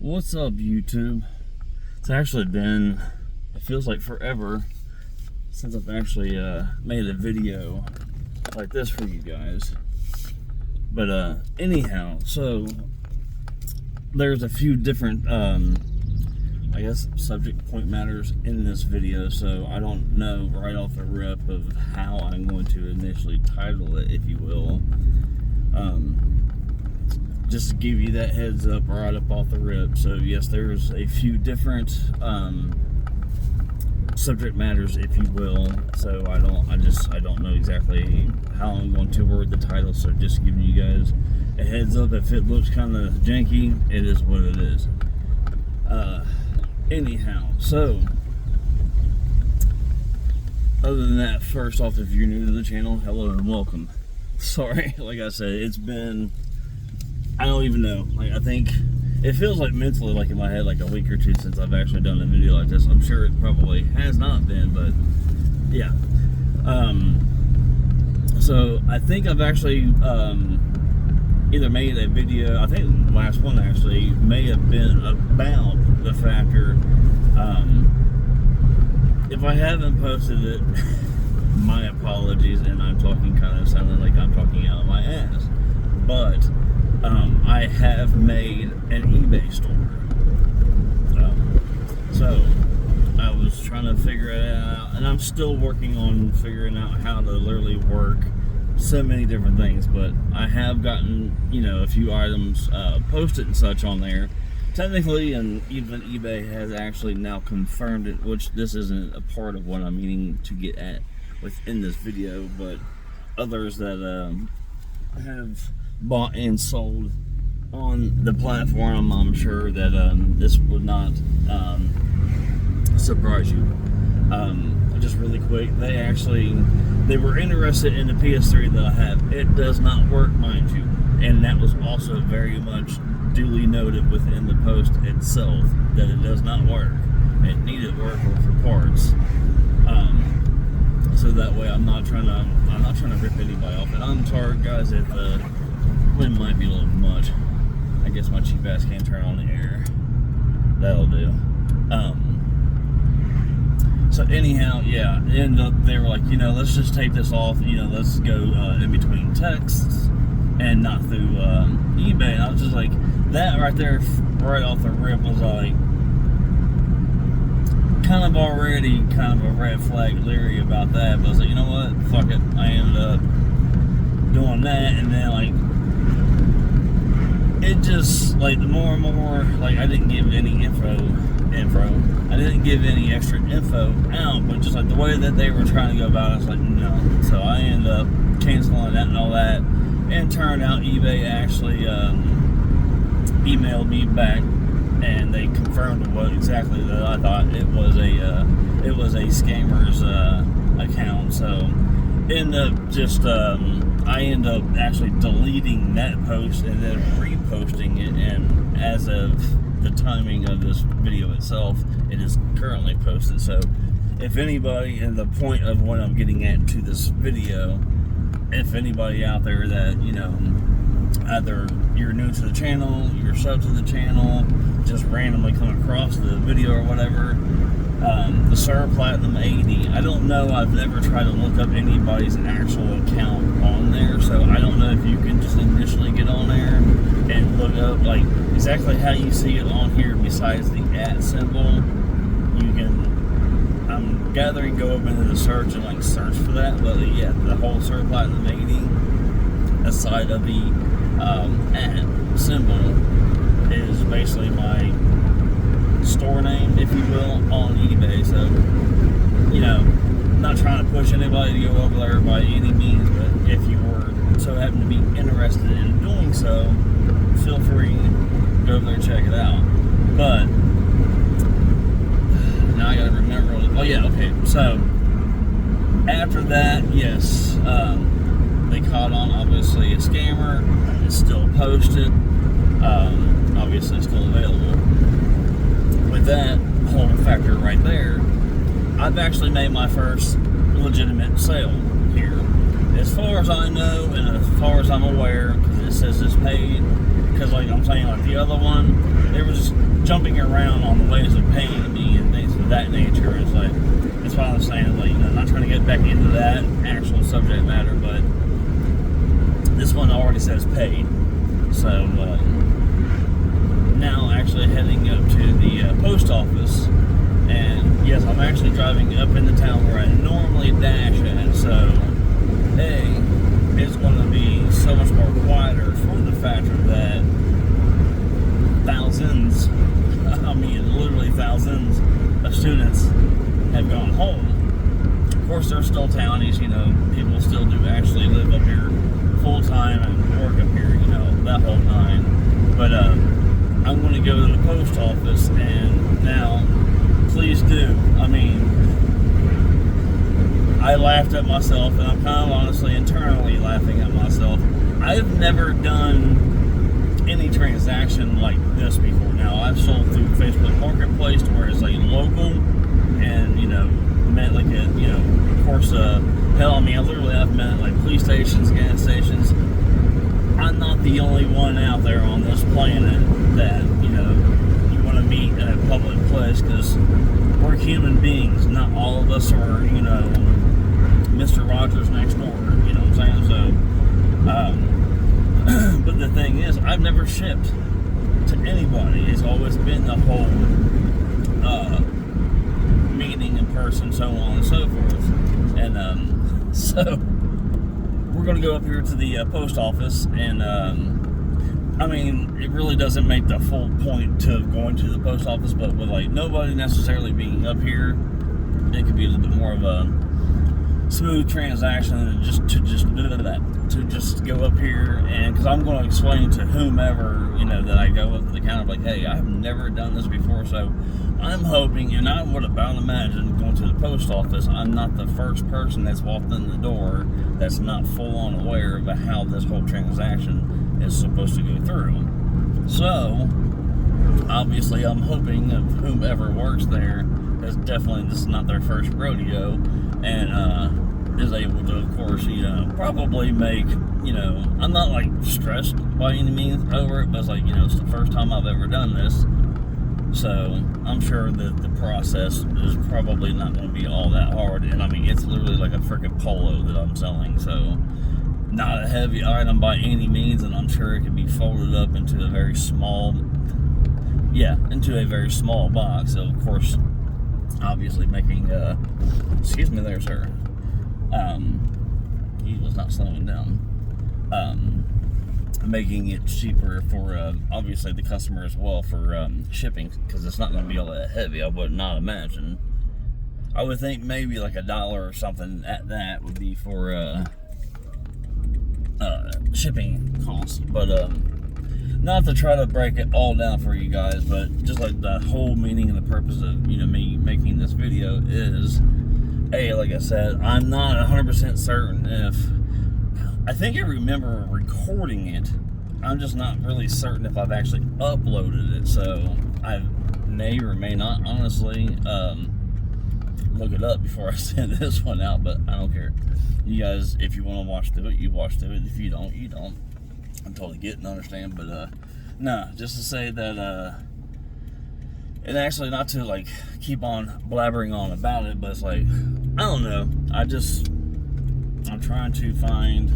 What's up, YouTube? It's actually been, it feels like forever since I've actually made a video like this for you guys. But anyhow, so there's a few different I guess subject point matters in this video, so I don't know right off the rip of how I'm going to initially title it, if you will. Just to give you that heads up right up off the rip. So yes, there's a few different subject matters, if you will. So I don't know exactly how I'm going to word the title. So just giving you guys a heads up. If it looks kind of janky, it is what it is. Anyhow, so other than that, first off, if you're new to the channel, hello and welcome. Sorry, like I said, it's been, I don't even know. Like, I think it feels like mentally, like in my head, like a week or two since I've actually done a video like this. I'm sure it probably has not been, but yeah. So I think I've actually either made a video. I think the last one actually may have been about the factor. If I haven't posted it, my apologies, and I'm talking kind of sounding like I'm talking out of my ass. But I have made an eBay store. So I was trying to figure it out, and I'm still working on figuring out how to literally work so many different things. But I have gotten, you know, a few items posted and such on there. Technically, and even eBay has actually now confirmed it, which this isn't a part of what I'm meaning to get at within this video, but others that have bought and sold on the platform, I'm sure that this would not surprise you. Just really quick, they were interested in the PS3 that I have. It does not work, mind you, and that was also very much duly noted within the post itself that it does not work. It needed work for parts. So that way I'm not trying to rip anybody off. And I'm sorry guys if the wind might be a little much. I guess my cheap ass can't turn on the air. That'll do. So anyhow, yeah, they were like, you know, let's just take this off, you know, let's go in between texts and not through eBay. And I was just like, that right there, right off the rip, was like kind of already kind of a red flag leery about that. But I was like, you know what, fuck it. I ended up doing that, and then like it just, like, the more and more, like, I didn't give any info. I didn't give any extra info out, but just like the way that they were trying to go about it, I was like, no. So I ended up canceling that and all that, and turned out eBay actually emailed me back, and they confirmed what exactly that I thought. It was a scammer's account. So ended up just I ended up actually deleting that post and then reposting it, and as of the timing of this video itself, it is currently posted. So if anybody, and the point of what I'm getting at to this video, if anybody out there that, you know, either you're new to the channel, you're sub to the channel, just randomly come across the video or whatever, the Sir Platinum 80, I don't know, I've never tried to look up anybody's actual account on there, so I don't know if you can just initially get on there and look up like exactly how you see it on here besides the @ symbol. You can, I'm gathering, go up into the search and like search for that, but yeah, the whole Sir Platinum 80 aside of the @ symbol is basically my store name, if you will, on eBay. So, you know, I'm not trying to push anybody to go over there by any means, but if you were so happen to be interested in doing so, feel free to go over there and check it out. But now I gotta remember. Oh yeah, okay. So after that, yes, they caught on, obviously, a scammer. It's still posted. Obviously still available. With that whole factor right there, I've actually made my first legitimate sale here. As far as I know, and as far as I'm aware, because it says it's paid, because like I'm saying, like the other one, they were just jumping around on the ways of paying me and things of that nature. It's like, that's why I was saying, like, you know, not trying to get back into that actual subject matter, but this one already says paid. So now actually heading up to the post office, and yes, I'm actually driving up into town where I normally dash at, so hey, it's going to be so much more quieter for the factor that thousands, I mean literally thousands of students have gone home. Of course, there's still townies, you know, people still do actually live up here full time and work up here, you know, that whole nine. But I'm going to go to the post office, and now, please do. I mean, I laughed at myself, and I'm kind of honestly internally laughing at myself. I've never done any transaction like this before. Now, I've sold through Facebook Marketplace to where it's like local, and you know, met like a, you know, of course, hell, I mean, I've met like police stations, gas stations. I'm not the only one out there on this planet that, you know, you want to meet in a public place, because we're human beings. Not all of us are, you know, Mr. Rogers next door, you know what I'm saying? So, but the thing is, I've never shipped to anybody. It's always been the whole meeting in person, so on and so forth. And so we're going to go up here to the post office, and I mean, it really doesn't make the full point to going to the post office, but with like nobody necessarily being up here, it could be a little bit more of a smooth transaction, and to just go up here, and because I'm going to explain to whomever, you know, that I go up to the counter, like, hey, I've never done this before, so I'm hoping, and I would about imagine going to the post office, I'm not the first person that's walked in the door that's not full on aware of how this whole transaction is supposed to go through. So obviously I'm hoping of whomever works there is definitely, this is not their first rodeo, and is able to, of course, you know, probably make, you know, I'm not like stressed by any means over it, but it's like, you know, it's the first time I've ever done this, so I'm sure that the process is probably not going to be all that hard. And I mean, it's literally like a freaking polo that I'm selling, so not a heavy item by any means, and I'm sure it can be folded up into a very small, box. So of course, obviously making, excuse me there, sir. He was not slowing down. Making it cheaper for, obviously the customer as well for shipping, because it's not going to be all that heavy, I would not imagine. I would think maybe like $1 or something at that would be for shipping costs, but not to try to break it all down for you guys, but just like the whole meaning and the purpose of, you know, me making this video is, hey, like I said, I'm not 100% certain if, I think I remember recording it, I'm just not really certain if I've actually uploaded it, so I may or may not honestly look it up before I send this one out, but I don't care. You guys, if you want to watch through it, you watch through it. If you don't, you don't. I totally get and understand, but no, just to say that and actually not to like keep on blabbering on about it, but it's like, I don't know, I'm trying to find,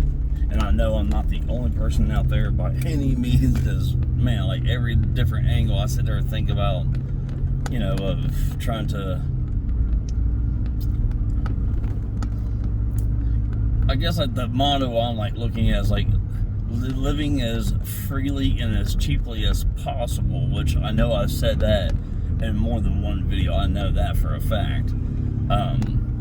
and I know I'm not the only person out there by any means, because man, like every different angle I sit there and think about, you know, of trying to, I guess like the motto I'm like looking at is like living as freely and as cheaply as possible, which I know I've said that in more than one video. I know that for a fact.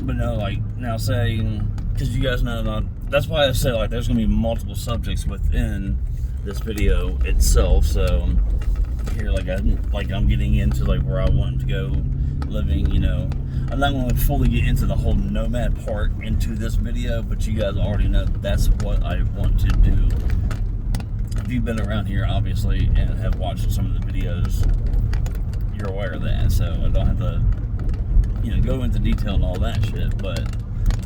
But no, like now saying, because you guys know, that's why I said like there's gonna be multiple subjects within this video itself. So here, like I'm getting into like where I want to go living, you know. I'm not going to fully get into the whole nomad part into this video, but you guys already know that's what I want to do. If you've been around here, obviously, and have watched some of the videos, you're aware of that, so I don't have to, you know, go into detail and all that shit, but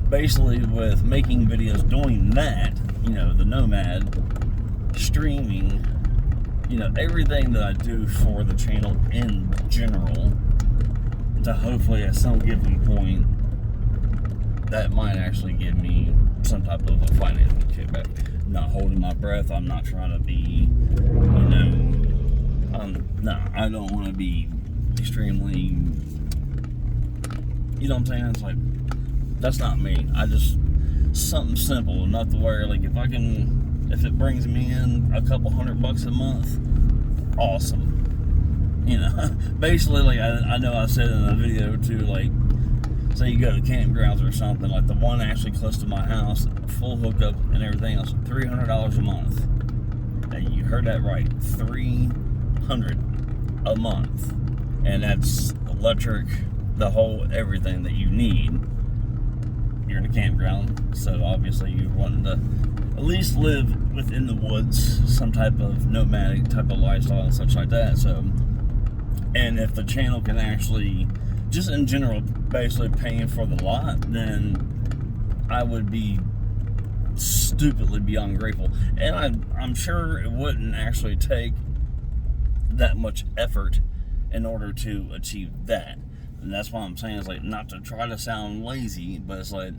basically with making videos doing that, you know, the nomad, streaming, everything that I do for the channel in general, to hopefully at some given point, that might actually give me some type of a financial kickback. I'm not holding my breath. I'm not trying to be, no, I don't want to be extremely, you know what I'm saying? It's like, that's not me. I just, something simple, not to where, like, if it brings me in a couple $100 a month, awesome. Basically, like, I know I said in a video too, like, say you go to campgrounds or something, like the one actually close to my house, full hookup and everything else, $300 a month. And you heard that right, $300 a month. And that's electric, the whole everything that you need. You're in a campground, so obviously you're wanting to at least live within the woods, some type of nomadic type of lifestyle and such like that. So, and if the channel can actually, just in general, basically paying for the lot, then I would be stupidly beyond grateful. And I'm sure it wouldn't actually take that much effort in order to achieve that. And that's why I'm saying, is like, not to try to sound lazy, but it's like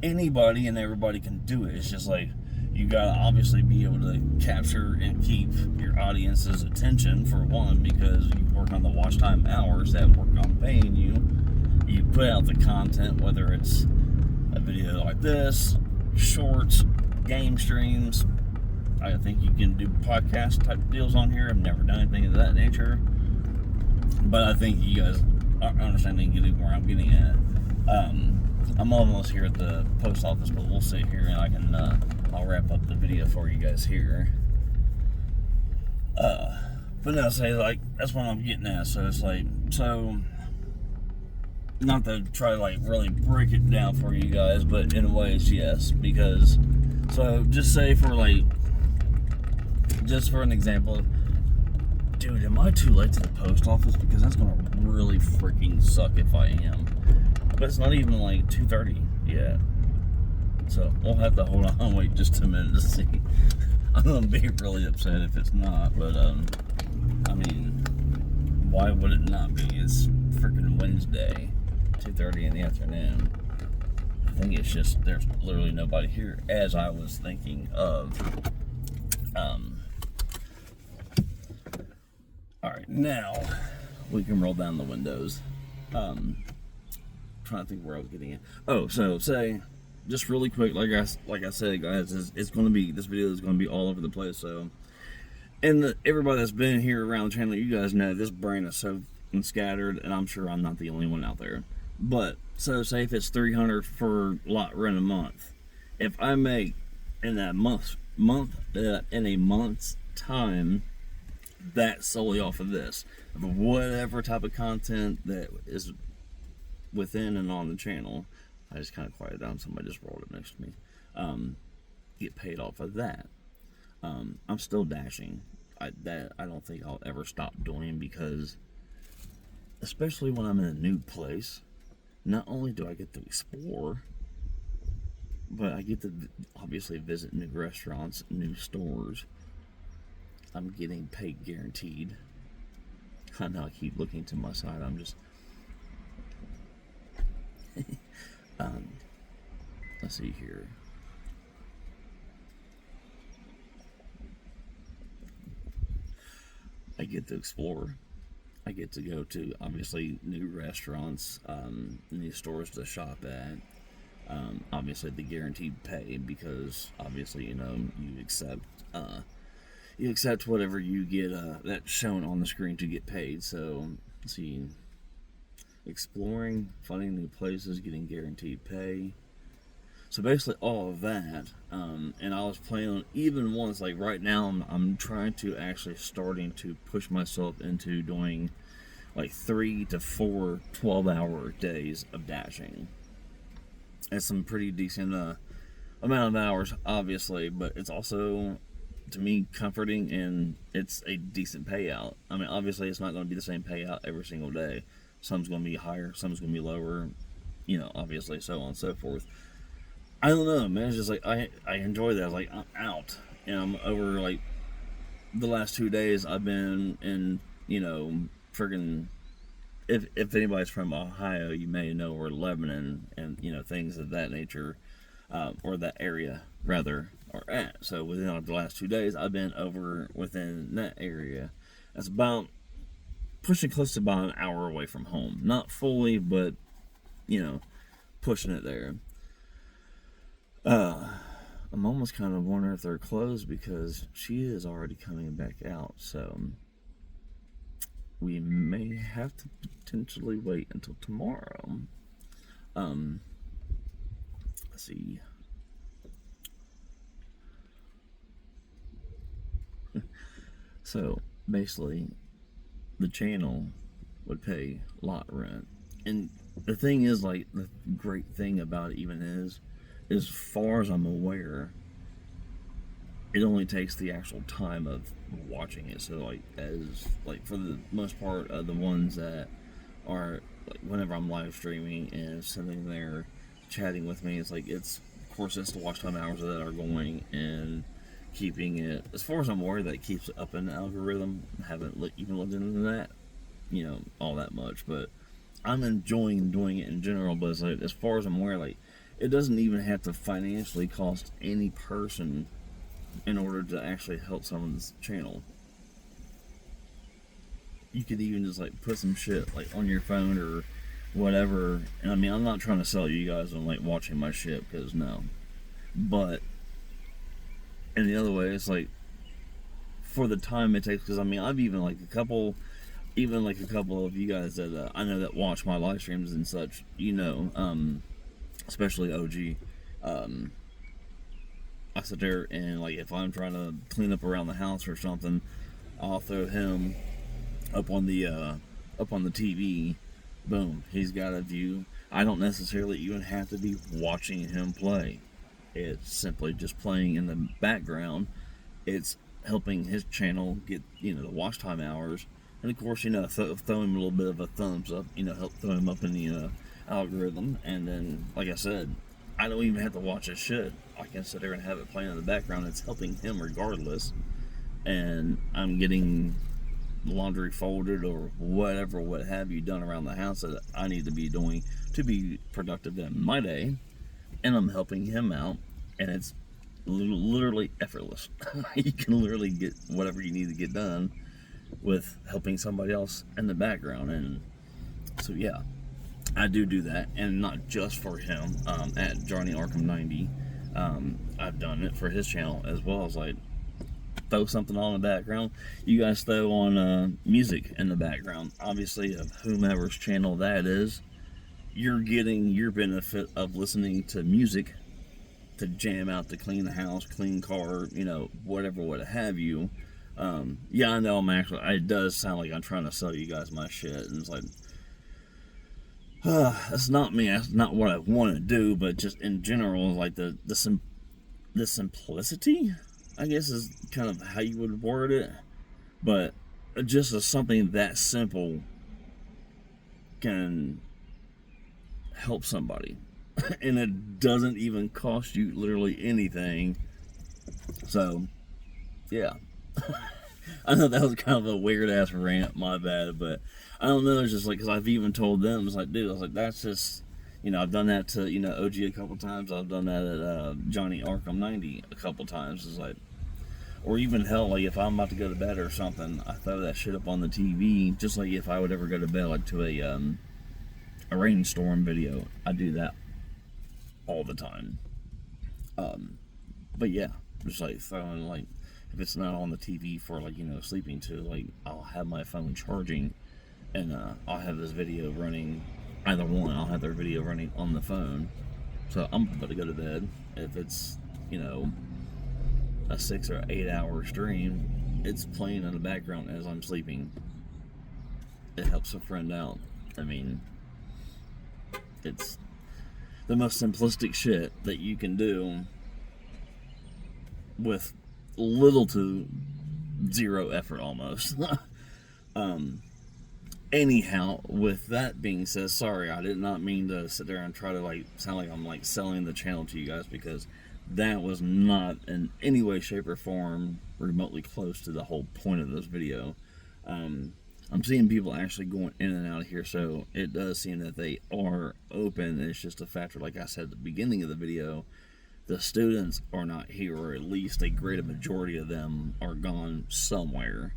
anybody and everybody can do it. It's just like, you gotta obviously be able to capture and keep your audience's attention, for one, because you work on the watch time hours that work on paying you. You put out the content, whether it's a video like this, shorts, game streams. I think you can do podcast type deals on here. I've never done anything of that nature, but I think you guys are understanding where I'm getting at. I'm almost here at the post office, but we'll sit here and I'll wrap up the video for you guys here. But no, say, like, that's what I'm getting at. So it's like, not to try to, like, really break it down for you guys, but in ways, yes, because, so just say for, like, just for an example, dude, am I too late to the post office? Because that's gonna really freaking suck if I am. But it's not even like 2:30 yet. So we'll have to hold on, wait just a minute to see. I'm gonna be really upset if it's not, but I mean, why would it not be? It's freaking Wednesday, 2:30 in the afternoon. I think it's just there's literally nobody here, as I was thinking of. Alright, now we can roll down the windows. Trying to think where I was getting at. Oh, so say, just really quick, like I said, guys, it's going to be, this video is going to be all over the place. So, and everybody that's been here around the channel, you guys know this brain is so scattered, and I'm sure I'm not the only one out there. But so say if it's $300 for lot rent a month, if I make in that in a month's time, that's solely off of this, of whatever type of content that is within and on the channel. I just kind of quieted down, somebody just rolled up next to me. Get paid off of that. I'm still dashing. I don't think I'll ever stop doing, because especially when I'm in a new place, not only do I get to explore, but I get to obviously visit new restaurants, new stores. I'm getting paid guaranteed. I know I keep looking to my side. I'm just let's see here. I get to explore. I get to go to obviously new restaurants, new stores to shop at. Obviously the guaranteed pay, because obviously you accept whatever you get that's shown on the screen to get paid. So let's see, exploring, finding new places, getting guaranteed pay. So basically all of that, and I was planning on, even once, like right now I'm trying to actually starting to push myself into doing like 3 to 4 12-hour days of dashing. That's some pretty decent amount of hours, obviously, but it's also, to me, comforting, and it's a decent payout. I mean, obviously it's not going to be the same payout every single day. Some's going to be higher, some's going to be lower, obviously, so on and so forth. I don't know, man. It's just like I enjoy that. Like, I'm out and I'm over, like, the last 2 days I've been in, friggin'. If anybody's from Ohio, you may know where Lebanon and things of that nature, or that area rather, are at. So within the last 2 days, I've been over within that area. That's about pushing close to about an hour away from home. Not fully, but pushing it there. I'm almost kind of wondering if they're closed because she is already coming back out. So we may have to potentially wait until tomorrow. Let's see. So basically, the channel would pay lot rent, and the thing is, like, the great thing about it even is, as far as I'm aware, it only takes the actual time of watching it. So like for the most part, the ones that are like whenever I'm live streaming and sitting there chatting with me, it's of course it's the watch time hours that are going and keeping it, as far as I'm aware, that keeps it up in the algorithm. I haven't even looked into that, all that much, but I'm enjoying doing it in general. But it's like, as far as I'm aware, like, it doesn't even have to financially cost any person in order to actually help someone's channel. You could even just like put some shit like on your phone or whatever. And I mean, I'm not trying to sell you guys on like watching my shit, because no. But in the other way, it's like, for the time it takes, because I mean, I've even like a couple of you guys that I know that watch my live streams and such, especially OG. I sit there and, like, if I'm trying to clean up around the house or something, I'll throw him up on the TV. Boom, he's got a view. I don't necessarily even have to be watching him play. It's simply just playing in the background. It's helping his channel get the watch time hours, and of course throw him a little bit of a thumbs up. Help throw him up in the algorithm. And then, like I said, I don't even have to watch his shit. I can sit there and have it playing in the background. It's helping him regardless. And I'm getting laundry folded or whatever, what have you, done around the house that I need to be doing to be productive in my day. And I'm helping him out. And it's literally effortless. You can literally get whatever you need to get done with helping somebody else in the background. And so, yeah, I do that, and not just for him. At Johnny Arkham 90, I've done it for his channel as well. As like, throw something on in the background. You guys throw on music in the background, obviously, of whomever's channel that is. You're getting your benefit of listening to music to jam out, to clean the house, clean car, whatever, what have you. Yeah, I know it does sound like I'm trying to sell you guys my shit, and it's like, that's not me. That's not what I want to do. But just in general, like the simplicity, I guess, is kind of how you would word it. But just as something that simple can help somebody, and it doesn't even cost you literally anything. So, yeah. I know that was kind of a weird ass rant, my bad, but I don't know, it's just like, because I've even told them, it's like, dude, I was like, that's just, I've done that to, OG a couple times, I've done that at Johnny Arkham 90 a couple times, it's like, or even hell, like, if I'm about to go to bed or something, I throw that shit up on the TV, just like if I would ever go to bed, like, to a rainstorm video, I do that all the time. But yeah, just like throwing, like, if it's not on the TV for, like, sleeping to, like, I'll have my phone charging, and I'll have this video running, either one, I'll have their video running on the phone. So I'm about to go to bed. If it's, a 6 or 8 hour stream, it's playing in the background as I'm sleeping. It helps a friend out. I mean, it's the most simplistic shit that you can do with little to zero effort almost. Anyhow, with that being said, sorry, I did not mean to sit there and try to, like, sound like I'm, like, selling the channel to you guys, because that was not in any way, shape, or form remotely close to the whole point of this video. I'm seeing people actually going in and out of here, so it does seem that they are open. It's just a factor, like I said at the beginning of the video, the students are not here, or at least a greater majority of them are gone somewhere.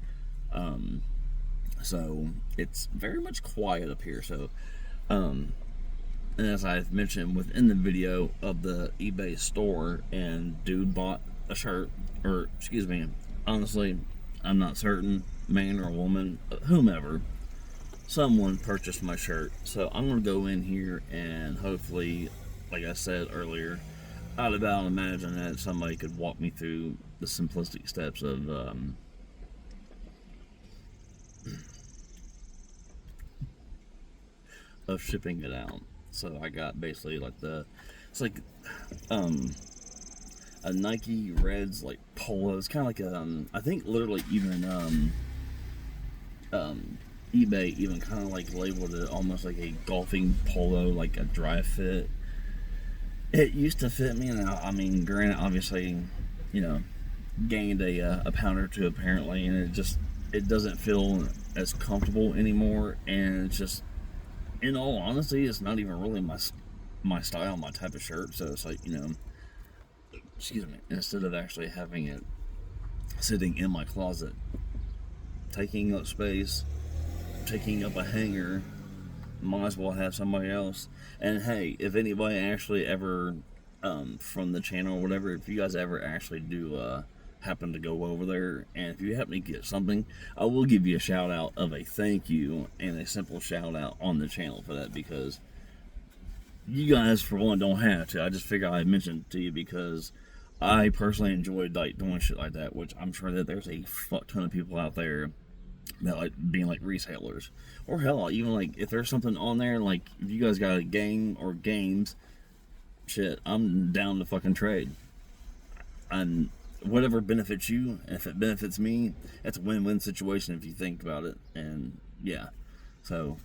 So it's very much quiet up here. So, and as I've mentioned within the video of the eBay store, and dude bought a shirt, or excuse me, honestly, I'm not certain, man or woman, whomever, someone purchased my shirt. So I'm going to go in here and hopefully, like I said earlier, I'd about imagine that somebody could walk me through the simplistic steps of shipping it out. So I got basically like it's like a Nike Reds like polo. It's kind of like I think literally even eBay even kind of like labeled it almost like a golfing polo, like a dry fit. It used to fit me, and I mean, granted, obviously, gained a pound or two apparently, and it doesn't feel as comfortable anymore, and it's just, in all honesty, it's not even really my style, my type of shirt. So it's like, excuse me, instead of actually having it sitting in my closet, taking up space, taking up a hanger, might as well have somebody else. And hey, if anybody actually ever from the channel or whatever, if you guys ever actually do happen to go over there, and if you happen to get something, I will give you a shout out of a thank you and a simple shout out on the channel for that, because you guys, for one, don't have to. I just figured I'd mention it to you because I personally enjoyed like doing shit like that, which I'm sure that there's a fuck ton of people out there that like being like resellers, or hell, even like if there's something on there, like if you guys got a game or games, shit, I'm down to fucking trade. And whatever benefits you, and if it benefits me, it's a win-win situation if you think about it. And yeah, so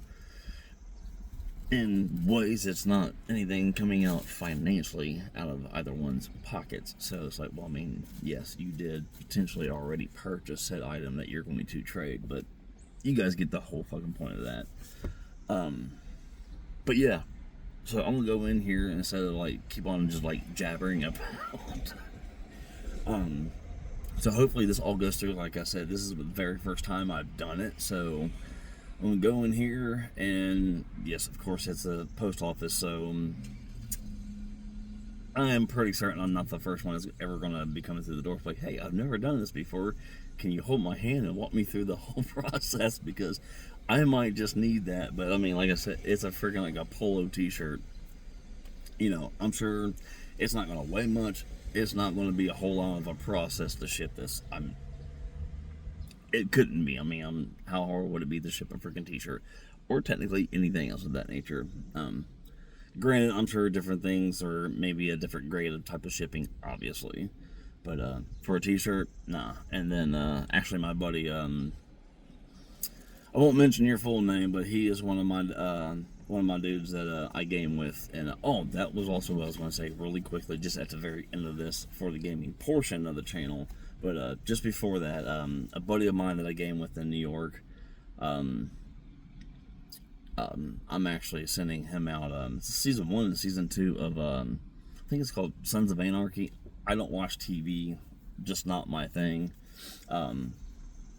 in ways it's not anything coming out financially out of either one's pockets. So it's like, well, I mean, yes, you did potentially already purchase said item that you're going to trade, but you guys get the whole fucking point of that. But yeah, so I'm gonna go in here instead of like keep on just like jabbering about. So hopefully this all goes through. Like I said, this is the very first time I've done it, so I'm gonna go in here, and yes, of course, it's a post office, so I am pretty certain I'm not the first one that's ever gonna be coming through the door. Like, hey, I've never done this before. Can you hold my hand and walk me through the whole process? Because I might just need that. But I mean, like I said, it's a freaking like a polo t-shirt. I'm sure it's not gonna weigh much. It's not gonna be a whole lot of a process to ship this. It couldn't be. I mean, how hard would it be to ship a freaking t-shirt, or technically anything else of that nature? Granted, I'm sure different things, or maybe a different grade of type of shipping, obviously. But for a t-shirt, nah. And then actually, my buddy, I won't mention your full name, but he is one of my dudes that I game with. And that was also what I was going to say really quickly, just at the very end of this for the gaming portion of the channel. But just before that, a buddy of mine that I game with in New York, I'm actually sending him out season 1 and season 2 of I think it's called Sons of Anarchy. I don't watch TV, just not my thing.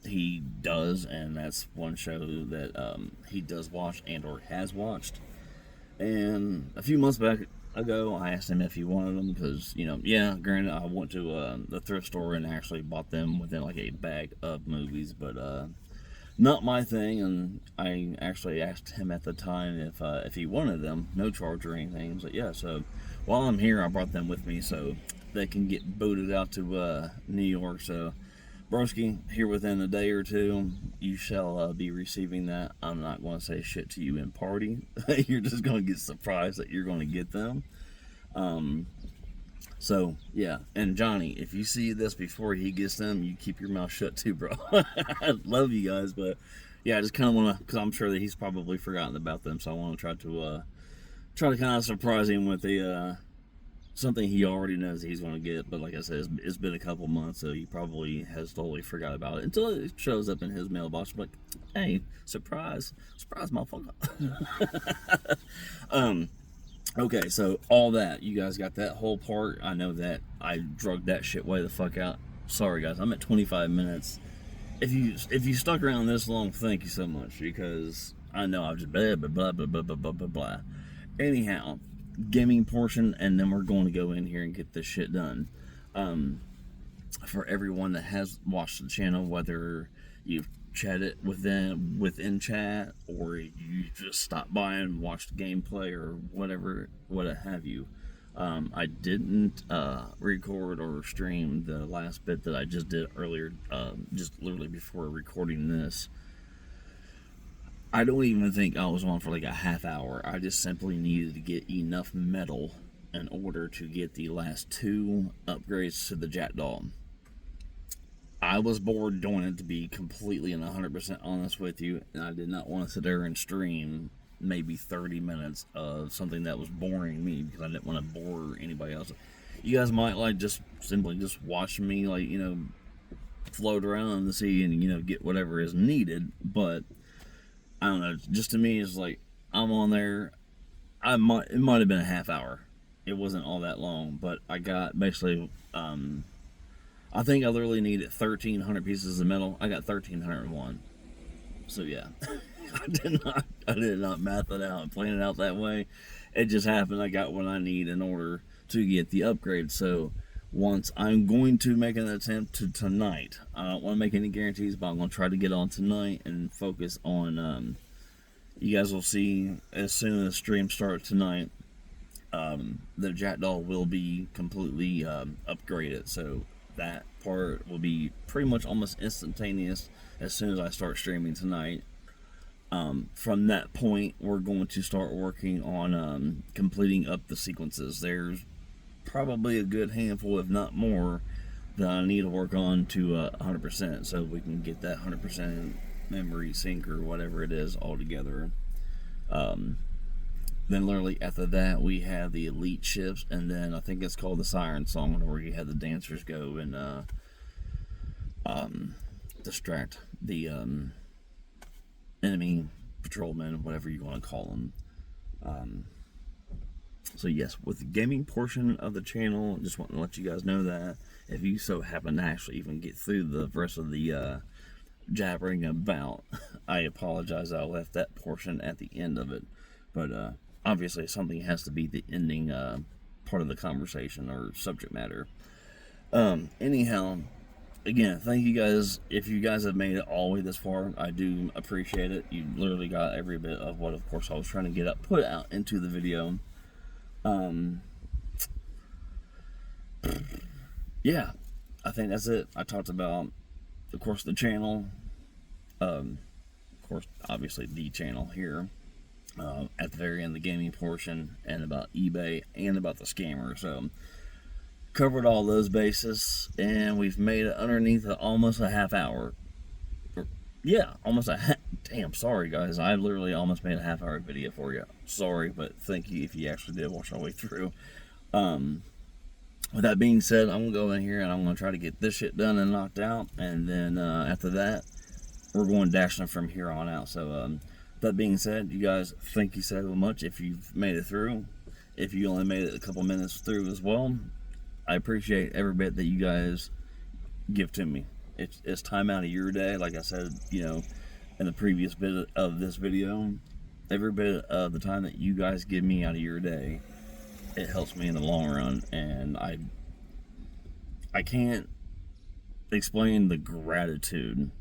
He does, and that's one show that he does watch and or has watched. And a few months ago, I asked him if he wanted them because, granted, I went to the thrift store and actually bought them within like a bag of movies, but not my thing. And I actually asked him at the time if he wanted them, no charge or anything. He was like, yeah. So while I'm here, I brought them with me so they can get booted out to New York. So broski, here within a day or two, you shall be receiving that. I'm not going to say shit to you in party. You're just going to get surprised that you're going to get them. So, yeah. And Johnny, if you see this before he gets them, you keep your mouth shut too, bro. I love you guys, but yeah, I just kind of want to, because I'm sure that he's probably forgotten about them, so I want to try to kind of surprise him with something he already knows he's going to get, but like I said, it's been a couple months, so he probably has totally forgot about it until it shows up in his mailbox. I'm like, hey, surprise, motherfucker. Okay, so all that, you guys got that whole part. I know that I drugged that shit way the fuck out. Sorry guys, I'm at 25 minutes. If you stuck around this long, thank you so much, because I know I've just blah blah blah blah blah blah blah blah blah. Anyhow, gaming portion, and then we're going to go in here and get this shit done. For everyone that has watched the channel, whether you've chatted within chat, or you just stopped by and watched gameplay or whatever, what have you. I didn't record or stream the last bit that I just did earlier, just literally before recording this. I don't even think I was on for like a half hour. I just simply needed to get enough metal in order to get the last 2 upgrades to the Jackdaw. I was bored doing it, to be completely and 100% honest with you, and I did not want to sit there and stream maybe 30 minutes of something that was boring me, because I didn't want to bore anybody else. You guys might like just simply just watch me, like, you know, float around the sea and, you know, get whatever is needed, but I don't know, just to me, it's like, I'm on there, it might have been a half hour. It wasn't all that long, but I got basically, I think I literally needed 1,300 pieces of metal. I got 1,301. So yeah, I did not math it out and plan it out that way. It just happened. I got what I need in order to get the upgrade. So once, I'm going to make an attempt to tonight. I don't want to make any guarantees, but I'm going to try to get on tonight and focus on, you guys will see as soon as the stream starts tonight, the Jackdaw will be completely upgraded. So that part will be pretty much almost instantaneous as soon as I start streaming tonight. From that point, we're going to start working on completing up the sequences. There's probably a good handful, if not more, that I need to work on to 100%, so we can get that 100% memory sync or whatever it is all together. Then literally after that, we have the elite ships, and then I think it's called the Siren Song, where you have the dancers go and distract the enemy patrolmen, whatever you want to call them. So yes, with the gaming portion of the channel, just want to let you guys know that if you so happen to actually even get through the rest of the jabbering about, I apologize, I left that portion at the end of it, but obviously something has to be the ending part of the conversation or subject matter. Anyhow, again, thank you guys. If you guys have made it all the way this far, I do appreciate it. You literally got every bit of what, of course, I was trying to put out into the video. Yeah, I think that's it. I talked about, of course, the channel, of course, obviously the channel here, at the very end, the gaming portion, and about eBay, and about the scammer. So covered all those bases, and we've made it underneath almost a half hour. Yeah, almost damn, sorry guys, I literally almost made a half hour video for you. Sorry, but thank you if you actually did watch all the way through. With that being said, I'm gonna go in here and I'm gonna try to get this shit done and knocked out, and then after that, we're going dashing from here on out. So that being said, you guys, thank you so much if you've made it through. If you only made it a couple minutes through as well, I appreciate every bit that you guys give to me. It's time out of your day, like I said, you know, in the previous bit of this video. Every bit of the time that you guys give me out of your day, it helps me in the long run, and I can't explain the gratitude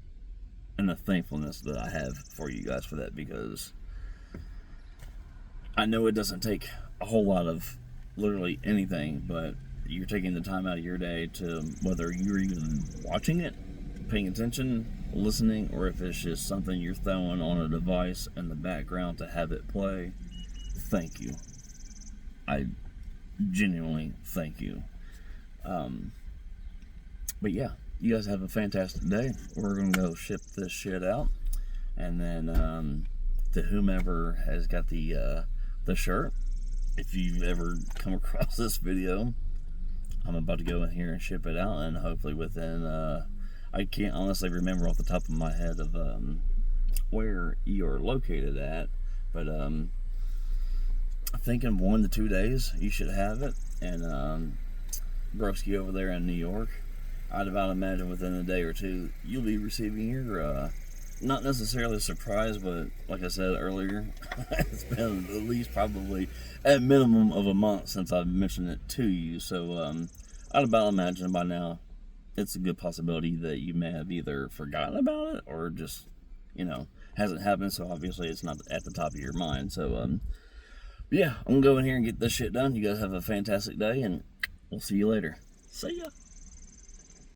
and the thankfulness that I have for you guys for that, because I know it doesn't take a whole lot of literally anything, but you're taking the time out of your day to, whether you're even watching it, paying attention, listening, or if it's just something you're throwing on a device in the background to have it play. Thank you. I genuinely thank you. But yeah, you guys have a fantastic day. We're gonna go ship this shit out, and then to whomever has got the shirt, if you ever come across this video, I'm about to go in here and ship it out, and hopefully within, I can't honestly remember off the top of my head of where you're located at, but I think in 1 to 2 days you should have it. And broski over there in New York, I'd about imagine within a day or two you'll be receiving your not necessarily a surprise, but like I said earlier, it's been at least probably at minimum of a month since I've mentioned it to you. So I'd about imagine by now it's a good possibility that you may have either forgotten about it or just, hasn't happened. So obviously it's not at the top of your mind. So yeah, I'm gonna go in here and get this shit done. You guys have a fantastic day, and we'll see you later. See ya.